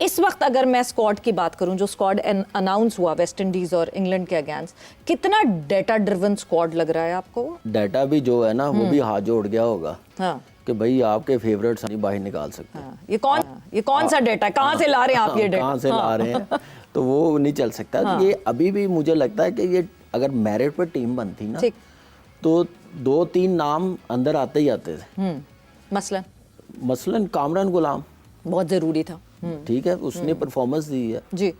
इस वक्त अगर मैं स्क्वाड की बात करूं, जो स्क्वाड अनाउंस हुआ वेस्ट इंडीज और इंग्लैंड के अगेंस्ट, कितना डेटा ड्रिवन स्क्वाड लग रहा है आपको? डेटा भी जो है ना वो भी हाथ जोड़ गया होगा हाँ कि भाई आपके फेवरेट्स नहीं बाहर निकाल सकते। हाँ। ये कौन सा डेटा, कहाँ से ला रहे हैं आप ये डेटा? कहाँ से ला रहे हैं, तो वो नहीं चल सकता। ये अभी भी मुझे लगता है कि ये अगर मेरिट पर टीम बनती ना तो 2-3 नाम अंदर आते ही आते थे। मसलन कामरान गुलाम बहुत जरूरी था। ठीक है, उसने परफॉर्मेंस दी है जी,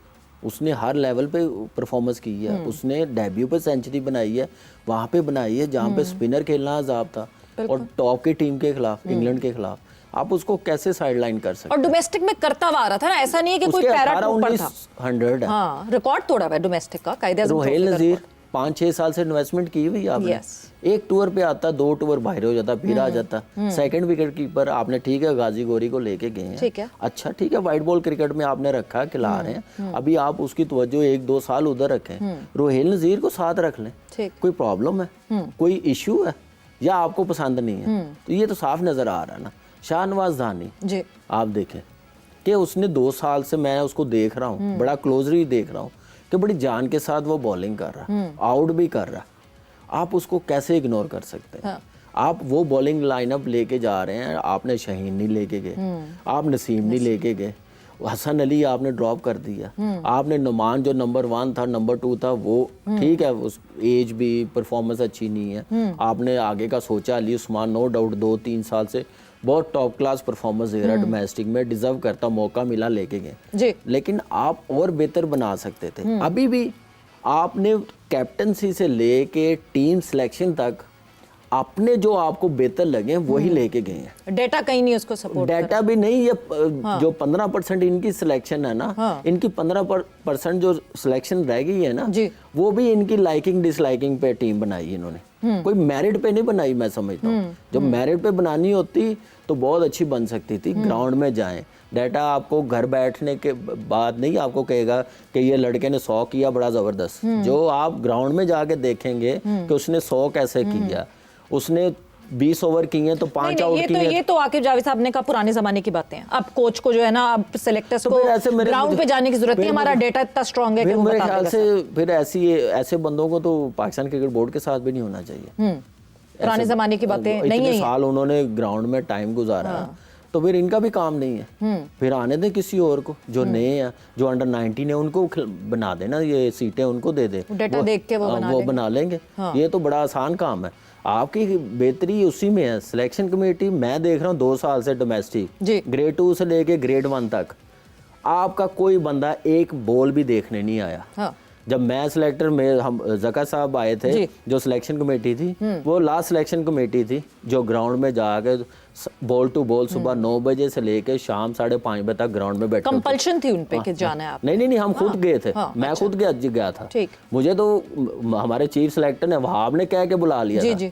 उसने हर लेवल पे परफॉर्मेंस की है। उसने डेब्यू पे सेंचुरी बनाई है, वहाँ पे बनाई है जहाँ पे स्पिनर खेलना अजाब था और टॉप की टीम के खिलाफ, इंग्लैंड के खिलाफ। आप उसको कैसे साइडलाइन कर सकते? और डोमेस्टिक में करता हुआ रहा था ना, ऐसा नहीं है कि कोई पैरा टॉपर था। 100 है। हाँ, रिकॉर्ड तोड़ा हुआ है डोमेस्टिक का। कायदे-ए-आज़म रोहेल नज़ीर 5-6 साल से इन्वेस्टमेंट की हुई आपने। एक टूर पे आता, 2 टूर बाहर हो जाता, फिर आ जाता। सेकंड विकेट कीपर आपने ठीक है गाजी गोरी को लेके गए हैं, ठीक है, अच्छा ठीक है, व्हाइट बॉल क्रिकेट में आपने रखा, खिला रहे हैं, अभी आप उसकी तवज्जो 1-2 साल उधर रखें। रोहेल नज़ीर को साथ रख लें, कोई प्रॉब्लम है, कोई इश्यू है या आपको पसंद नहीं है? तो ये तो साफ नजर आ रहा है ना। शाहनवाज धानी आप देखें कि उसने 2 साल से मैं उसको देख रहा हूँ, बड़ा क्लोजली देख रहा हूँ कि बड़ी जान के साथ वो बॉलिंग कर रहा है, आउट भी कर रहा है। आप उसको कैसे इग्नोर कर सकते हैं? आप वो बॉलिंग लाइनअप लेके जा रहे हैं, आपने शहीन नहीं लेके गए, आप नसीम नहीं लेके गए, हसन अली आपने ड्रॉप कर दिया, आपने नुमान जो नंबर 1 था, नंबर 2 था, वो ठीक है, उस एज भी परफॉर्मेंस अच्छी नहीं है, आपने आगे का सोचा। अली उस्मान नो डाउट 2-3 साल से बहुत टॉप क्लास परफॉर्मेंस दे रहा है, डोमेस्टिक में डिजर्व करता, मौका मिला लेके गए, लेकिन आप और बेहतर बना सकते थे। अभी भी आपने कैप्टनसी से लेके टीम सिलेक्शन तक आपने जो आपको बेहतर लगे वही लेके गए हैं। डेटा कहीं नहीं उसको सपोर्ट, डेटा भी नहीं, ये जो 15% इनकी सिलेक्शन है ना, इनकी 15% जो सिलेक्शन रह गई है ना, वो भी इनकी लाइकिंग डिसलाइकिंग पे टीम बनाई है इन्होंने, कोई मेरिट पे नहीं बनाई। मैं समझता हूँ जब मेरिट पे बनानी होती तो बहुत अच्छी बन सकती थी। ग्राउंड में जाएं, डेटा आपको घर बैठने के बाद नहीं आपको कहेगा कि ये लड़के ने 100 किया बड़ा ज़बरदस्त। जो आप ग्राउंड में जाके देखेंगे कि उसने 100 कैसे किया, उसने 20 ओवर किए तो 5 आउट किए। ये तो आकिब जावेद साहब ने कहा पुराने जमाने की बातें हैं। अब कोच को जो है ना, अब सिलेक्टर्स को ग्राउंड पे जाने की जरूरत नहीं, हमारा डेटा इतना स्ट्रांग है कि वो बता देगा। फिर ऐसे बंदों को तो पाकिस्तान क्रिकेट बोर्ड के साथ भी नहीं होना चाहिए। पुराने जमाने की बातें नहीं है। साल उन्होंने ग्राउंड में टाइम गुजारा, तो फिर इनका भी काम नहीं है। फिर आने दें किसी और को, जो नए हैं, जो अंडर 19 है, उनको बना देना, ये सीटें उनको दे दे, डेटा देख के वो बना लेंगे। ये तो बड़ा आसान काम है। आपकी बेहतरी उसी में है। सिलेक्शन कमेटी मैं देख रहा हूँ 2 साल से डोमेस्टिक ग्रेड 2 से लेके ग्रेड 1 तक आपका कोई बंदा एक बॉल भी देखने नहीं आया। जब मैं सिलेक्टर में, हम जका साहब आए थे, जो सिलेक्शन कमेटी थी, वो लास्ट सिलेक्शन कमेटी थी जो ग्राउंड में जाके बॉल टू बॉल सुबह 9 बजे से लेके शाम 5:30 बजे तक ग्राउंड में बैठे। कंपल्शन थी उन पे कि जाना है आप? नहीं, हम खुद गए थे। मैं खुद गया था। मुझे तो हमारे चीफ सिलेक्टर ने, वहाब ने कह के बुला लिया था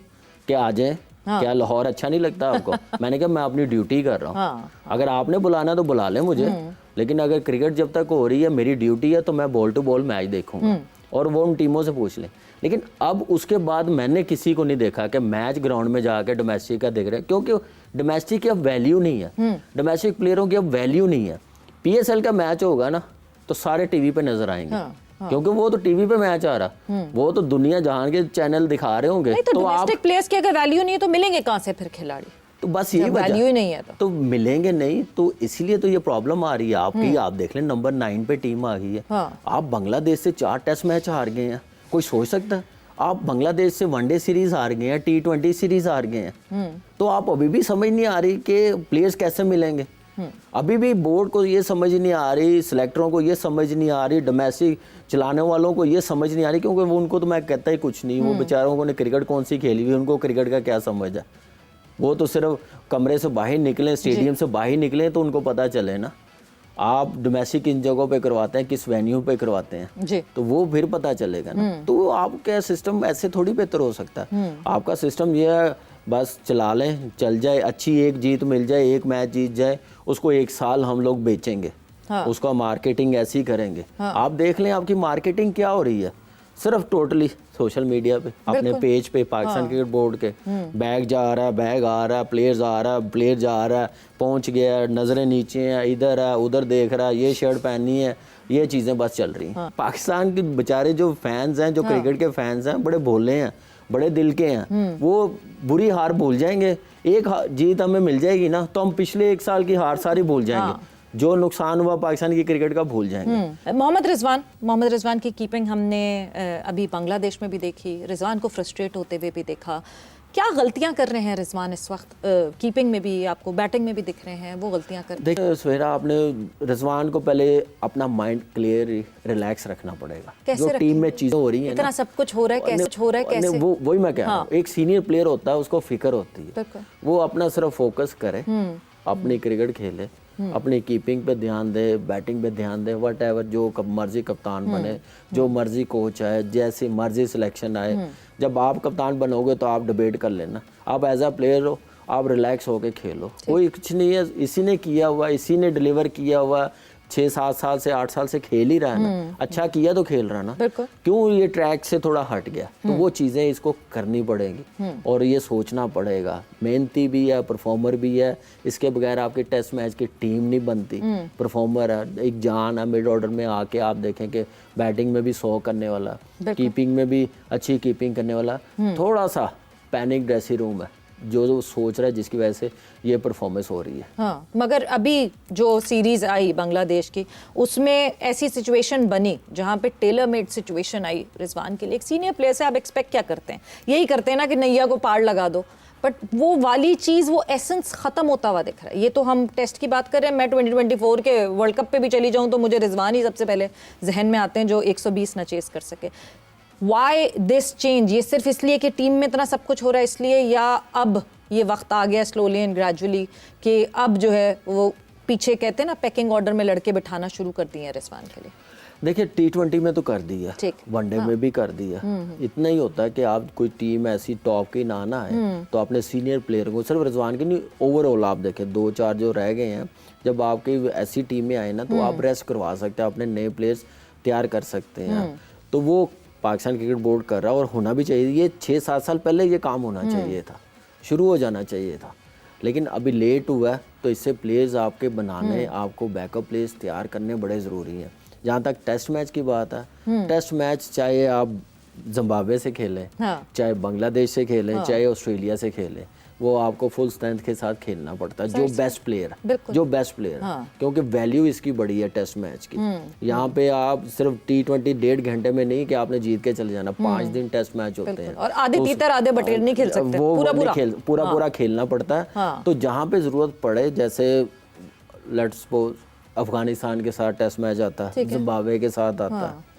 कि आ जाए, क्या लाहौर अच्छा नहीं लगता आपको? मैंने कहा मैं अपनी ड्यूटी कर रहा हूँ, अगर आपने बुलाना तो बुला लें मुझे, लेकिन अगर क्रिकेट जब तक हो रही है, मेरी ड्यूटी है, तो मैं बॉल टू बॉल मैच देखूंगा और वो उन टीमों से पूछ लें। लेकिन अब उसके बाद मैंने किसी को नहीं देखा कि मैच ग्राउंड में जाकर डोमेस्टिक का देख रहे हैं, क्योंकि डोमेस्टिक की अब वैल्यू नहीं है, डोमेस्टिक प्लेयरों की अब वैल्यू नहीं है। PSL का मैच होगा ना तो सारे टीवी पे नजर आएंगे, क्योंकि वो तो टीवी पे मैच आ रहा, वो तो दुनिया जहान के चैनल दिखा रहे होंगे। तो डोमेस्टिक प्लेयर्स की अगर वैल्यू नहीं है तो मिलेंगे कहाँ से फिर खिलाड़ी? तो बस यही वैल्यू ही नहीं है तो मिलेंगे नहीं, तो इसीलिए तो ये प्रॉब्लम आ रही है आपकी। आप देख लें नंबर 9 पे टीम आ गई है। आप बांग्लादेश से 4 टेस्ट मैच हार गए हैं, कोई सोच सकता है? आप बांग्लादेश से वनडे सीरीज हार गए हैं, T20 सीरीज हार गए हैं, तो आप अभी भी समझ नहीं आ रही कि प्लेयर्स कैसे मिलेंगे। अभी भी बोर्ड को ये समझ नहीं आ रही, सिलेक्टरों को ये समझ नहीं आ रही, डोमेस्टिक चलाने वालों को ये समझ नहीं आ रही, क्योंकि वो उनको तो मैं कहता ही कुछ नहीं, वो बेचारों को ने क्रिकेट कौन सी खेली हुई, उनको क्रिकेट का क्या समझ है। वो तो सिर्फ कमरे से बाहर निकले, स्टेडियम से बाहर निकले तो उनको पता चले ना। आप डोमेस्टिक किन जगहों पे करवाते हैं, किस वेन्यू पे करवाते हैं, तो वो फिर पता चलेगा ना। तो आपका सिस्टम ऐसे थोड़ी बेहतर हो सकता है। आपका सिस्टम ये है बस चला लें, चल जाए, अच्छी एक जीत मिल जाए, एक मैच जीत जाए, उसको 1 साल हम लोग बेचेंगे, उसका मार्केटिंग ऐसी करेंगे। आप देख लें आपकी मार्केटिंग क्या हो रही है। सिर्फ टोटली सोशल मीडिया पे अपने पेज पे पाकिस्तान क्रिकेट बोर्ड के बैग जा रहा है, बैग आ रहा है, प्लेयर आ रहा है, प्लेयर जा रहा है, पहुंच गया, नजरें नीचे हैं, इधर है उधर देख रहा है, ये शर्ट पहननी है, ये चीजें बस चल रही हैं। पाकिस्तान के बेचारे जो फैंस हैं, जो क्रिकेट के फैंस हैं, बड़े भोले हैं, बड़े दिल के हैं, वो बुरी हार भूल जाएंगे। एक जीत हमें मिल जाएगी ना तो हम पिछले 1 साल की हार सारी भूल जाएंगे, जो नुकसान हुआ पाकिस्तान की क्रिकेट का भूल जाएंगे। मोहम्मद रिजवान की कीपिंग हमने अभी बांग्लादेश में भी देखी, रिजवान को फ्रस्ट्रेट होते हुए भी देखा। क्या गलतियां कर रहे हैं रिजवान इस वक्त? कीपिंग में भी, आपको बैटिंग में भी दिख रहे हैं वो गलतियां कर। देखिए सुहेरा, आपने रिजवान को पहले अपना माइंड क्लियर रिलैक्स रखना पड़ेगा। जो टीम में चीजें हो रही हैं, इतना सब कुछ हो रहा है, कैसे हो रहा है, कैसे? वो वही मैं कह रहा हूँ, एक सीनियर प्लेयर होता है, उसको फिक्र होती है, वो अपना सिर्फ फोकस करे, अपनी क्रिकेट खेले, अपनी कीपिंग पे ध्यान दे, बैटिंग पे ध्यान दे, वट एवर, जो मर्जी कप्तान बने, जो मर्जी कोच आए, जैसी मर्जी सिलेक्शन आए। जब आप कप्तान बनोगे तो आप डिबेट कर लेना, आप एज अ प्लेयर हो, आप रिलैक्स होके खेलो, कोई कुछ नहीं है, इसी ने किया हुआ, इसी ने डिलीवर किया हुआ, 6-7 साल से 8 साल से खेल ही रहा है ना, अच्छा किया तो खेल रहा ना, क्यों ये ट्रैक से थोड़ा हट गया, तो वो चीज़ें इसको करनी पड़ेगी और ये सोचना पड़ेगा। मेहनती भी है, परफॉर्मर भी है, इसके बगैर आपके टेस्ट मैच की टीम नहीं बनती। परफॉर्मर है, एक जान है, मिड ऑर्डर में आके आप देखें कि बैटिंग में भी 100 करने वाला, कीपिंग में भी अच्छी कीपिंग करने वाला, थोड़ा सा पैनिक ड्रेसिंग रूम है, जो सोच रहा है, जिसकी वजह से ये परफॉर्मेंस हो रही है। हाँ, मगर अभी जो सीरीज आई बांग्लादेश की, उसमें ऐसी सिचुएशन बनी जहाँ पे टेलर मेड सिचुएशन आई रिजवान के लिए। एक सीनियर प्लेयर से आप एक्सपेक्ट क्या करते हैं? यही करते हैं ना कि नैया को पार लगा दो, बट वो वाली चीज़, वो एसेंस ख़त्म होता हुआ दिख रहा है। ये तो हम टेस्ट की बात कर रहे हैं, मैं 2024 के वर्ल्ड कप पे भी चली जाऊँ तो मुझे रिजवान ही सबसे पहले जहन में आते हैं, जो 120 न चेस कर सके। Why this change? ये सिर्फ इसलिए कि टीम में इतना सब कुछ हो रहा है इसलिए, या अब ये वक्त आ गया स्लोली एंड ग्रेजुअली कि अब जो है वो पीछे, कहते हैं ना, पैकिंग ऑर्डर में लड़के बिठाना शुरू कर दिए हैं रिजवान के लिए? देखिए, T20 में तो कर दिया, वनडे में भी कर दिया। इतना ही होता है कि आप कोई टीम ऐसी टॉप की ना आए तो अपने सीनियर प्लेयर को, सिर्फ रिजवान की नहीं, ओवरऑल आप देखें 2-4 जो रह गए हैं, जब आपकी ऐसी टीम में आए ना तो आप रेस्ट करवा सकते हैं, अपने नए प्लेयर्स तैयार कर सकते हैं। तो वो पाकिस्तान क्रिकेट बोर्ड कर रहा है और होना भी चाहिए। ये 6-7 साल पहले ये काम होना चाहिए था, शुरू हो जाना चाहिए था, लेकिन अभी लेट हुआ है। तो इससे प्लेयर्स आपके बनाने, आपको बैकअप प्लेयर्स तैयार करने बड़े ज़रूरी हैं। जहाँ तक टेस्ट मैच की बात है, टेस्ट मैच चाहे आप जिम्बाब्वे से खेलें, चाहे बांग्लादेश से खेलें, चाहे ऑस्ट्रेलिया से खेलें, वो आपको फुल स्ट्रेंथ के साथ खेलना पड़ता है। जो बेस्ट प्लेयर, क्योंकि वैल्यू इसकी बड़ी है टेस्ट मैच की। यहाँ पे आप सिर्फ T20 1.5 घंटे में नहीं कि आपने जीत के चले जाना, 5 दिन टेस्ट मैच होते हैं और आधे तीतर आधे बटेर नहीं खेल सकते, पूरा खेलना पड़ता है। तो जहाँ पे जरूरत पड़े, जैसे लेट्स सपोज अफगानिस्तान के साथ टेस्ट मैच आता है, जिम्बाब्वे के साथ आता है,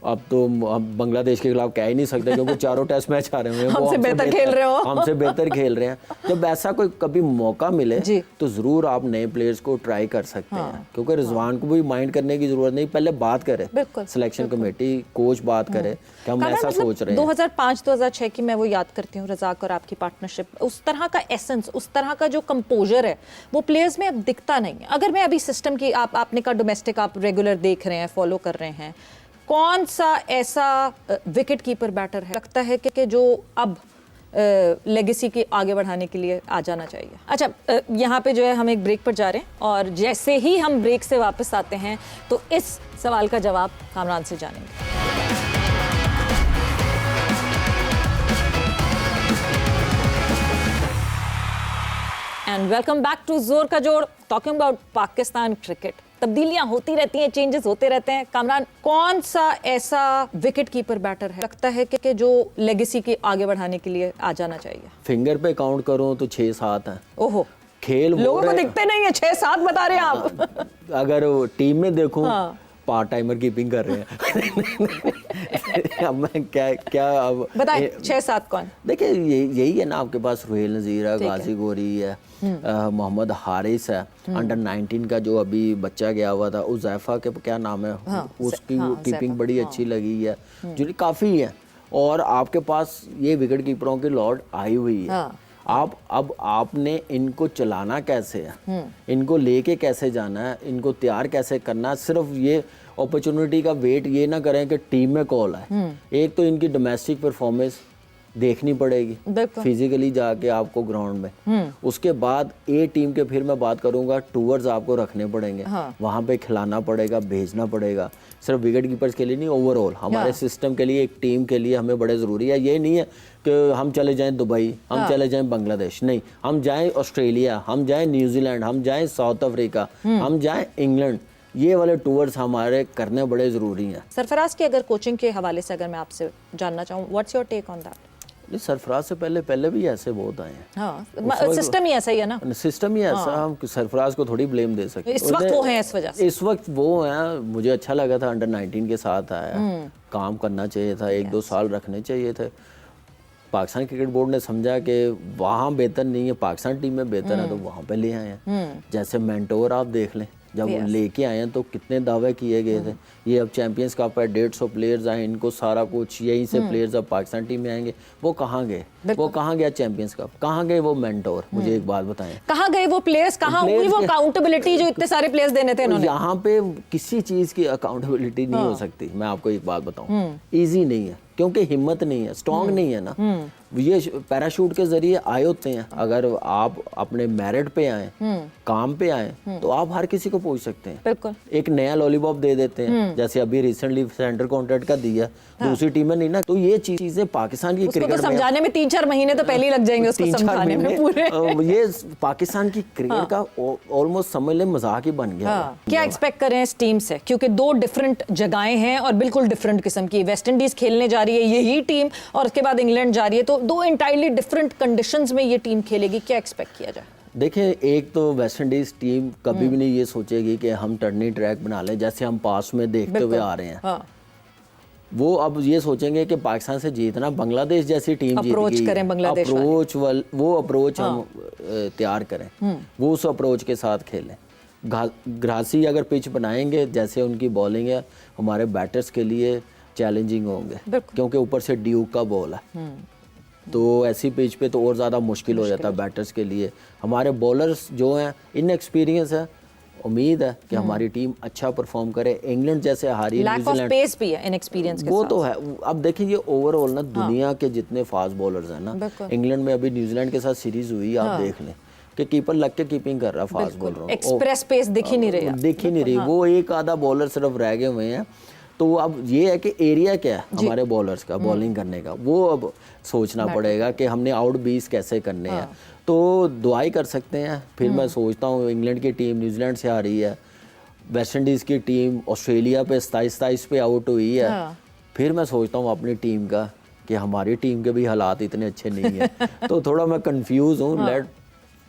अब तो हम बांग्लादेश के खिलाफ कह ही नहीं सकते क्योंकि चारों टेस्ट मैच आ रहे हैं, हमसे बेहतर खेल रहे हो, हमसे बेहतर खेल रहे हैं। जब ऐसा कोई कभी मौका मिले तो जरूर आप नए प्लेयर्स को ट्राई कर सकते हैं, क्योंकि रिजवान को भी माइंड करने की जरूरत नहीं, पहले बात करे, सिलेक्शन कमेटी कोच बात करे कि हम ऐसा सोच रहे हैं। 2005-2006 की मैं वो याद करती हूँ, रज़ाक और आपकी पार्टनरशिप, उस तरह का एसेंस, उस तरह का जो कंपोजर है वो प्लेयर्स में अब दिखता नहीं है। अगर मैं अभी सिस्टम की, आपने कहा डोमेस्टिक आप रेगुलर देख रहे हैं, फॉलो कर रहे हैं, कौन सा ऐसा विकेट कीपर बैटर है लगता है कि जो अब लेगेसी के आगे बढ़ाने के लिए आ जाना चाहिए? अच्छा, यहाँ पे जो है हम एक ब्रेक पर जा रहे हैं और जैसे ही हम ब्रेक से वापस आते हैं तो इस सवाल का जवाब कामरान से जानेंगे। एंड वेलकम बैक टू जोर का जोड़, टॉकिंग अबाउट पाकिस्तान क्रिकेट। तब्दीलियां होती रहती हैं, चेंजेस होते रहते हैं। कामरान, कौन सा ऐसा विकेट कीपर बैटर है लगता है कि जो लेगेसी के आगे बढ़ाने के लिए आ जाना चाहिए? फिंगर पे काउंट करूं तो 6-7 हैं। ओहो, खेल लोगों को दिखते नहीं है, 6-7 बता रहे हैं आप। अगर टीम में देखूं, पार्ट टाइमर कीपिंग कर रहे हैं। अब मैं क्या अब बताएं 6-7 कौन? देखिए, यही है ना, आपके पास रुहेल नज़ीर है, गाजी गोरी है, मोहम्मद हारिस है, अंडर 19 का जो अभी बच्चा गया हुआ था, उज़ैफा के क्या नाम है, उसकी कीपिंग बड़ी अच्छी लगी है, जो काफ़ी है। और आपके पास ये विकेट कीपरों की लॉट आई हुई है। अब आपने इनको चलाना कैसे है, इनको लेके कैसे जाना है, इनको तैयार कैसे करना है। सिर्फ ये अपॉर्चुनिटी का वेट ये ना करें कि टीम में कॉल है। एक तो इनकी डोमेस्टिक परफॉर्मेंस देखनी पड़ेगी फिजिकली जाके आपको ग्राउंड में। उसके बाद ए टीम के फिर मैं बात करूंगा, टूर्स आपको रखने पड़ेंगे, वहां पे खिलाना पड़ेगा, भेजना पड़ेगा। सिर्फ विकेट कीपर्स के लिए नहीं, ओवरऑल हमारे सिस्टम के लिए, एक टीम के लिए हमें बड़े ज़रूरी है। ये नहीं है कि हम चले जाएं दुबई, हम चले जाएं बांग्लादेश, नहीं, हम जाएं ऑस्ट्रेलिया, हम जाएं न्यूजीलैंड, हम जाएं साउथ अफ्रीका, हम जाएं इंग्लैंड। ये वाले टूर्स हमारे करने बड़े ज़रूरी हैं। सरफराज की अगर कोचिंग के हवाले से अगर मैं आपसे जानना चाहूँ, what's your take on that? नहीं, सरफराज से पहले भी ऐसे बहुत आए हैं। हाँ, सिस्टम ही ऐसा ही है ना, सिस्टम ही ऐसा। हम सरफराज को थोड़ी ब्लेम दे सकते। इस वक्त वो हैं इस वजह से। इस वक्त वो हैं, मुझे अच्छा लगा था अंडर 19 के साथ आया, काम करना चाहिए था, 1-2 साल रखने चाहिए थे। पाकिस्तान क्रिकेट बोर्ड ने समझा कि वहाँ बेहतर नहीं है, पाकिस्तान टीम में बेहतर है, तो वहाँ पे ले आए हैं। जैसे मेंटोर आप देख लें, जब वो लेके आए हैं तो कितने दावे किए गए थे। ये अब चैंपियंस कप है, 150 प्लेयर्स आए, इनको सारा कुछ यहीं से प्लेयर्स अब पाकिस्तान टीम में आएंगे। वो कहाँ गए? वो कहाँ गया चैंपियंस कप? कहाँ गए वो मेंटोर? मुझे एक बात बताएं, कहाँ गए वो प्लेयर्स? कहाँ हुई वो अकाउंटेबिलिटी जो इतने सारे प्लेयर्स देने थे इन्होंने? यहाँ पे किसी चीज की अकाउंटेबिलिटी नहीं हो सकती। मैं आपको एक बात बताऊं, इजी नहीं है, क्योंकि हिम्मत नहीं है, स्ट्रॉन्ग नहीं है ना। ये पैराशूट के जरिए आए होते हैं। अगर आप अपने मेरिट पे आए, काम पे आए, तो आप हर किसी को पूछ सकते हैं। बिल्कुल। एक नया लॉलीपॉप दे देते हैं, जैसे अभी रिसेंटली सेंटर कॉन्ट्रैक्ट का दिया, दूसरी टीम में नहीं ना। तो ये चीजें पाकिस्तान की क्रिकेट में समझाने में 3-4 महीने तो पहले ही लग जाएंगे उसको समझाने में पूरे। ये पाकिस्तान की क्रिकेट का ऑलमोस्ट समझ लें मजाक ही बन गया। क्या एक्सपेक्ट करें इस टीम से, क्योंकि 2 डिफरेंट जगहें हैं और बिल्कुल डिफरेंट किस्म की। वेस्ट इंडीज खेलने जा रही है यही टीम, और उसके बाद इंग्लैंड जा रही है, तो 2 इंटायरली डिफरेंट कंडीशंस में ये टीम खेलेगी। क्या एक्सपेक्ट किया जाए? देखिए, एक तो वेस्ट इंडीज टीम कभी भी नहीं ये सोचेगी कि हम टर्निंग ट्रैक बना लें, जैसे हम पास में देखते हुए आ रहे हैं। वो अब ये सोचेंगे कि पाकिस्तान से जीतना, बांग्लादेश जैसी टीम अप्रोच करें बांग्लादेश, वो अप्रोच हम तैयार करें, वो उस अप्रोच के साथ खेलें। घासी अगर पिच बनाएंगे, जैसे उनकी बॉलिंग है, हमारे बैटर्स के लिए चैलेंजिंग होंगे, क्योंकि ऊपर से ड्यूक का बॉल है। तो ऐसी पिच पे तो और ज़्यादा मुश्किल हो जाता है बैटर्स के लिए। हमारे बॉलर्स जो हैं इनएक्सपीरियंस है। उम्मीद है कि हमारी टीम अच्छा परफॉर्म करे। इंग्लैंड जैसे हारी, लैक ऑफ पेस भी है इनएक्सपीरियंस के वो साथ। तो है। अब देखिए, ये ओवरऑल ना दुनिया के जितने फास्ट बॉलर्स हैं ना, इंग्लैंड में अभी न्यूजीलैंड के साथ सीरीज हुई, आप देख लें कि कीपर लग के कीपिंग कर रहा है फास्ट बॉलर, एक्सप्रेस पेस दिख ही नहीं रही। वो एक आधा बॉलर सिर्फ रह गए हुए हैं। तो अब ये है कि एरिया क्या है हमारे बॉलर्स का बॉलिंग करने का, वो अब सोचना पड़ेगा कि हमने आउट 20 कैसे करने हैं। तो दुआई कर सकते हैं। फिर मैं सोचता हूँ इंग्लैंड की टीम न्यूजीलैंड से आ रही है, वेस्ट इंडीज़ की टीम ऑस्ट्रेलिया पे 27 पे आउट हुई है। फिर मैं सोचता हूँ अपनी टीम का कि हमारी टीम के भी हालात इतने अच्छे नहीं है। तो थोड़ा मैं कंफ्यूज हूँ। लेट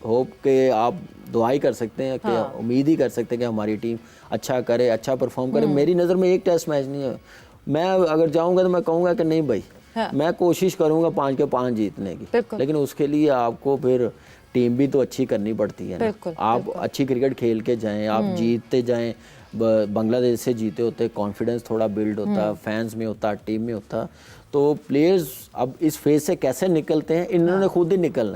होप कि आप दुआई कर सकते हैं कि उम्मीद ही कर सकते हैं कि हमारी टीम अच्छा करे, अच्छा परफॉर्म करे। मेरी नज़र में एक टेस्ट मैच नहीं है। मैं अगर जाऊंगा तो मैं कहूँगा कि नहीं भाई, मैं कोशिश करूंगा 5 के 5 जीतने की, लेकिन उसके लिए आपको फिर टीम भी तो अच्छी करनी पड़ती है ना। आप अच्छी क्रिकेट खेल के जाएं, आप जीतते जाएं। बांग्लादेश से जीते होते, कॉन्फिडेंस थोड़ा बिल्ड होता, फैंस में होता, टीम में होता। तो प्लेयर्स अब इस फेज से कैसे निकलते हैं, इन्होंने खुद ही निकलना